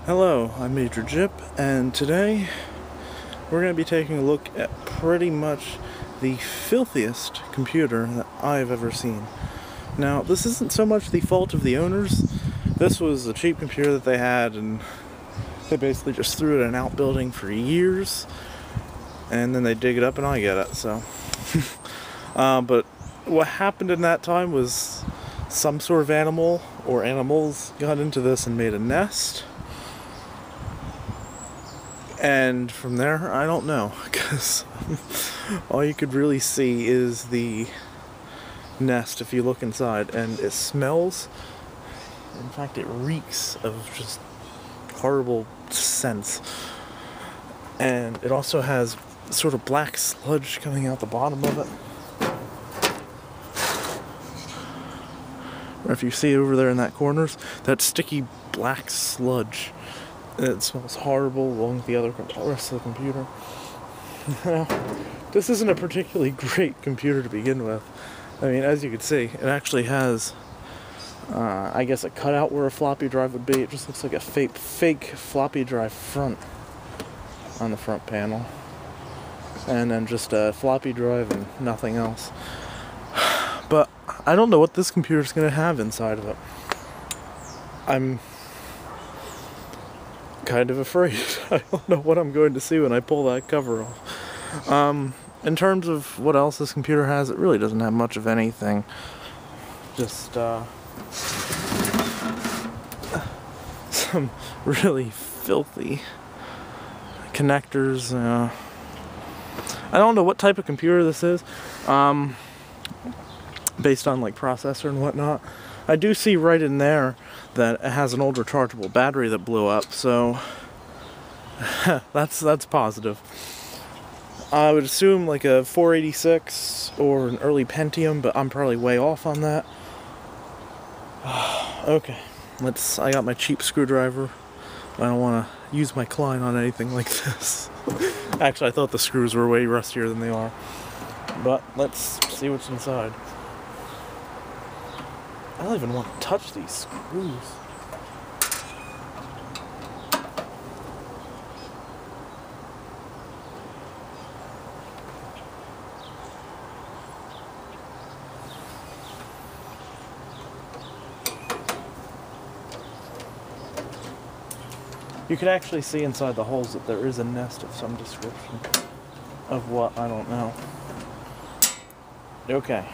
Hello, I'm Major Jip, and today we're going to be taking a look at pretty much the filthiest computer that I've ever seen. Now, this isn't so much the fault of the owners. This was a cheap computer that they had, and they basically just threw it in an outbuilding for years, and then they dig it up and I get it, so. But what happened in that time was some sort of animal or animals got into this and made a nest. And from there, I don't know, because all you could really see is the nest if you look inside, and it smells. In fact, it reeks of just horrible scents. And it also has sort of black sludge coming out the bottom of it. Or if you see over there in that corners, that sticky black sludge. It smells horrible along with the rest of the computer. This isn't a particularly great computer to begin with. I mean, as you can see, it actually has, I guess, a cutout where a floppy drive would be. It just looks like a fake floppy drive front on the front panel. And then just a floppy drive and nothing else. But I don't know what this computer's going to have inside of it. I'm kind of afraid. I don't know what I'm going to see when I pull that cover off. In terms of what else this computer has, it really doesn't have much of anything. Just some really filthy connectors. I don't know what type of computer this is, based on like processor and whatnot. I do see right in there that it has an old rechargeable battery that blew up, so that's positive. I would assume like a 486 or an early Pentium, but I'm probably way off on that. Okay, I got my cheap screwdriver. I don't want to use my Klein on anything like this. Actually, I thought the screws were way rustier than they are. But let's see what's inside. I don't even want to touch these screws. You can actually see inside the holes that there is a nest of some description. Of what, I don't know. Okay.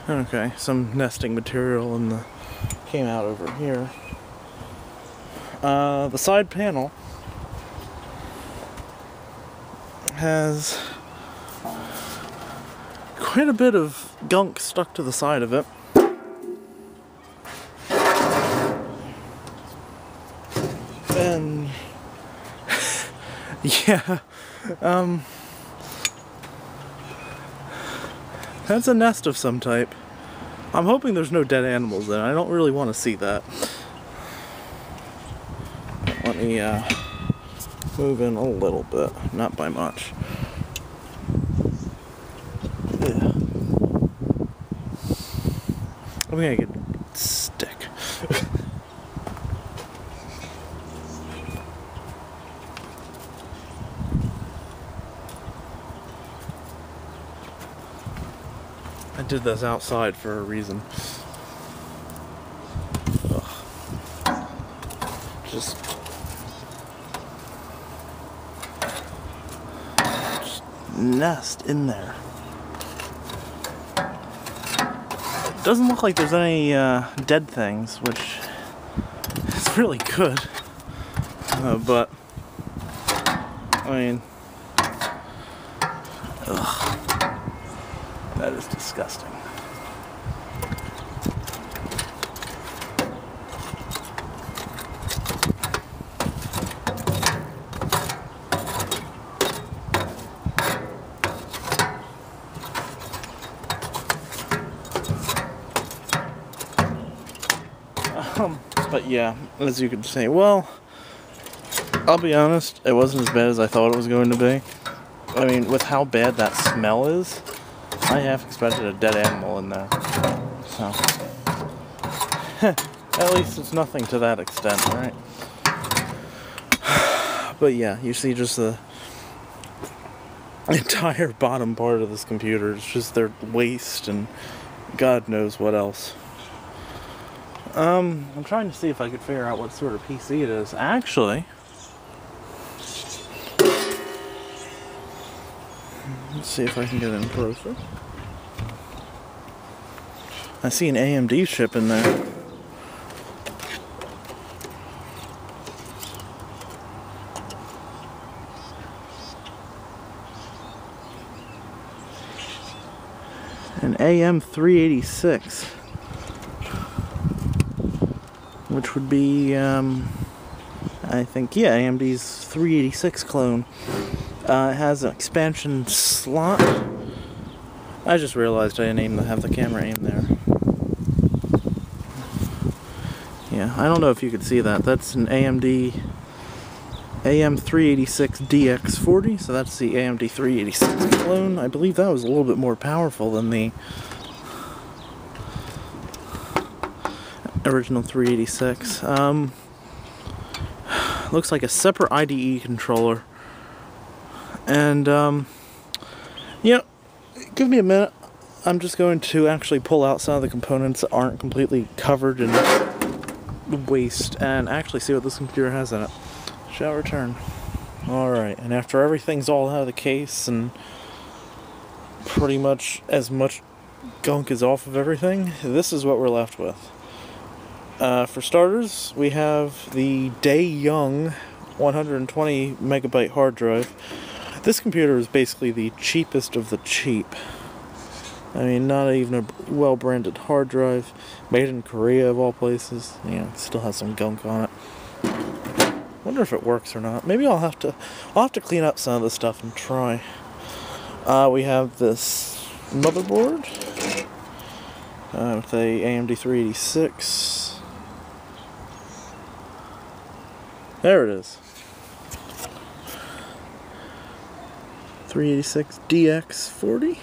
Okay, some nesting material came out over here. The side panel has quite a bit of gunk stuck to the side of it. And yeah, that's a nest of some type. I'm hoping there's no dead animals in it. I don't really want to see that. Let me move in a little bit, not by much. Yeah. I'm gonna get a stick. I did this outside for a reason. Ugh. Just nest in there. Doesn't look like there's any dead things, which is really good. But I mean, ugh. That is disgusting. But yeah, as you could say, well, I'll be honest, it wasn't as bad as I thought it was going to be. I mean, with how bad that smell is, I half expected a dead animal in there. So, at least it's nothing to that extent, right? But yeah, you see just the entire bottom part of this computer. It's just their waste and God knows what else. I'm trying to see if I could figure out what sort of PC it is. Actually, let's see if I can get in closer. I see an AMD chip in there. An AM386, which would be, I think, yeah, AMD's 386 clone. It has an expansion slot. I just realized I didn't even have the camera aimed there. Yeah, I don't know if you could see that. That's an AMD AM386 DX40, so that's the AMD 386 clone. I believe that was a little bit more powerful than the original 386. Looks like a separate IDE controller. And, you know, give me a minute. I'm just going to actually pull out some of the components that aren't completely covered in waste and actually see what this computer has in it. Shall return. Alright, and after everything's all out of the case and pretty much as much gunk is off of everything, this is what we're left with. For starters, we have the day young 120 megabyte hard drive. This computer is basically the cheapest of the cheap. I mean, not even a well-branded hard drive, made in Korea of all places. Yeah, it still has some gunk on it. Wonder if it works or not. Maybe I'll have to clean up some of this stuff and try. We have this motherboard with a AMD 386. There it is. 386 DX40.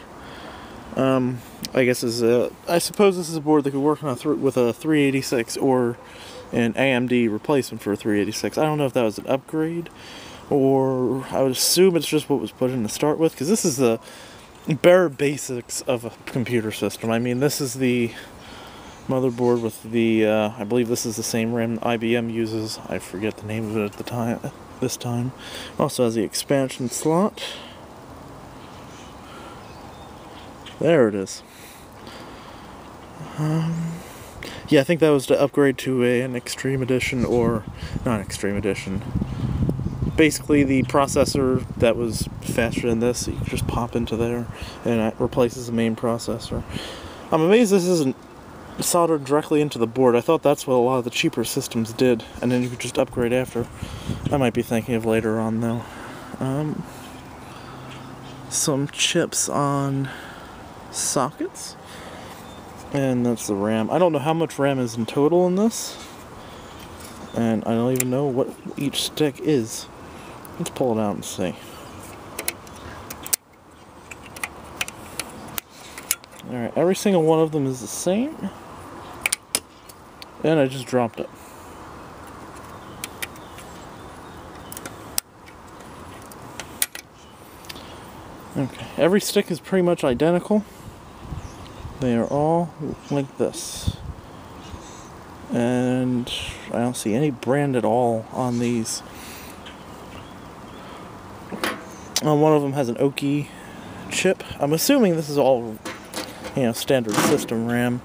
I guess I suppose this is a board that could work on with a 386 or an AMD replacement for a 386. I don't know if that was an upgrade, or I would assume it's just what was put in to start with, because this is the bare basics of a computer system. I mean, this is the motherboard with the, I believe this is the same RAM IBM uses. I forget the name of it this time. Also has the expansion slot. There it is. Yeah, I think that was to upgrade to an Extreme Edition, or not Extreme Edition. Basically, the processor that was faster than this, you can just pop into there, and it replaces the main processor. I'm amazed this isn't soldered directly into the board. I thought that's what a lot of the cheaper systems did, and then you could just upgrade after. I might be thinking of later on, though. Some chips on sockets. And that's the RAM. I don't know how much RAM is in total in this. And I don't even know what each stick is. Let's pull it out and see. Alright, every single one of them is the same. And I just dropped it. Okay, every stick is pretty much identical. They are all like this. And I don't see any brand at all on these. One of them has an Oki chip. I'm assuming this is all, you know, standard system RAM.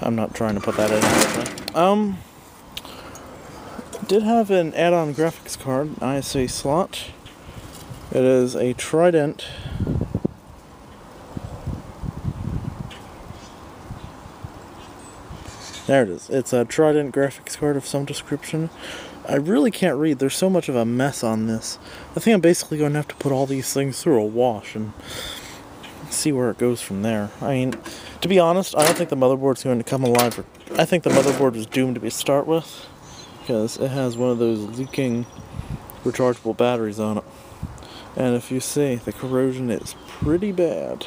I'm not trying to put that in actually. Did have an add-on graphics card, ISA slot. It is a Trident. There it is. It's a Trident graphics card of some description. I really can't read. There's so much of a mess on this. I think I'm basically going to have to put all these things through a wash and see where it goes from there. I mean, to be honest, I don't think the motherboard's going to come alive. I think the motherboard was doomed to start with, because it has one of those leaking rechargeable batteries on it. And if you see, the corrosion is pretty bad.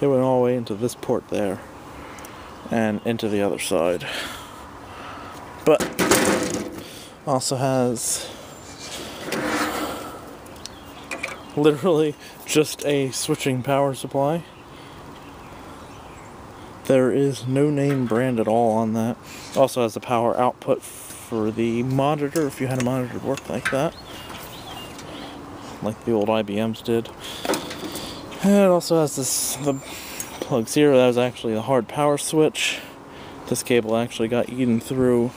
It went all the way into this port there, and into the other side. But also has literally just a switching power supply. There is no name brand at all on that. Also has the power output for the monitor, if you had a monitor to work like that, like the old IBMs did. And it also has the plugs here. That was actually the hard power switch. This cable actually got eaten through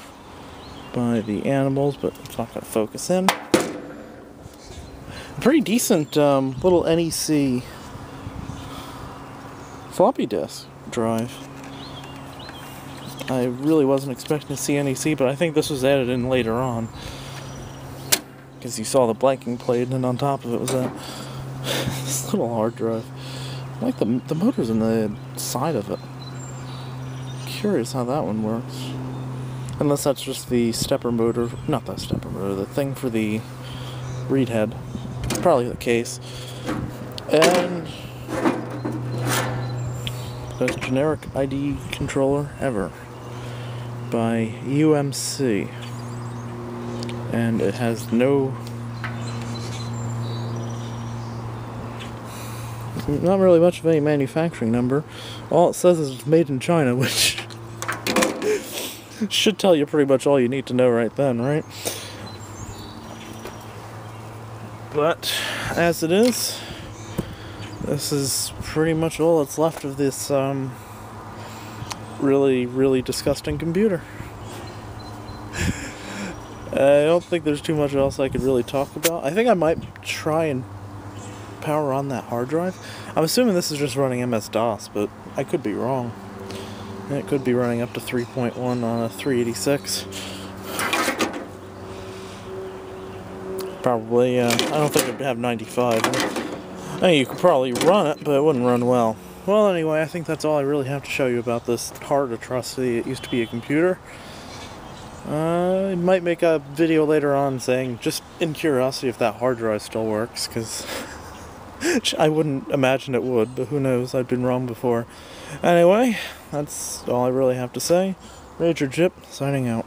by the animals, but it's not going to focus in. A pretty decent little NEC floppy disk drive. I really wasn't expecting to see NEC, but I think this was added in later on, because you saw the blanking plate, and on top of it was that this little hard drive. I like the motors in the side of it. Curious how that one works. Unless that's just the stepper motor, not that stepper motor, the thing for the read head. Probably the case. And best generic ID controller ever by UMC. And it has no, not really much of any manufacturing number. All it says is it's made in China, which should tell you pretty much all you need to know right then, right? But as it is, this is pretty much all that's left of this really, really disgusting computer. I don't think there's too much else I could really talk about. I think I might try and power on that hard drive. I'm assuming this is just running MS-DOS, but I could be wrong. It could be running up to 3.1 on a 386. Probably, I don't think it'd have 95. I mean, you could probably run it, but it wouldn't run well. Well, anyway, I think that's all I really have to show you about this hard atrocity. It used to be a computer. I might make a video later on saying, just in curiosity, if that hard drive still works, because I wouldn't imagine it would, but who knows, I've been wrong before. Anyway, that's all I really have to say. Major Jip, signing out.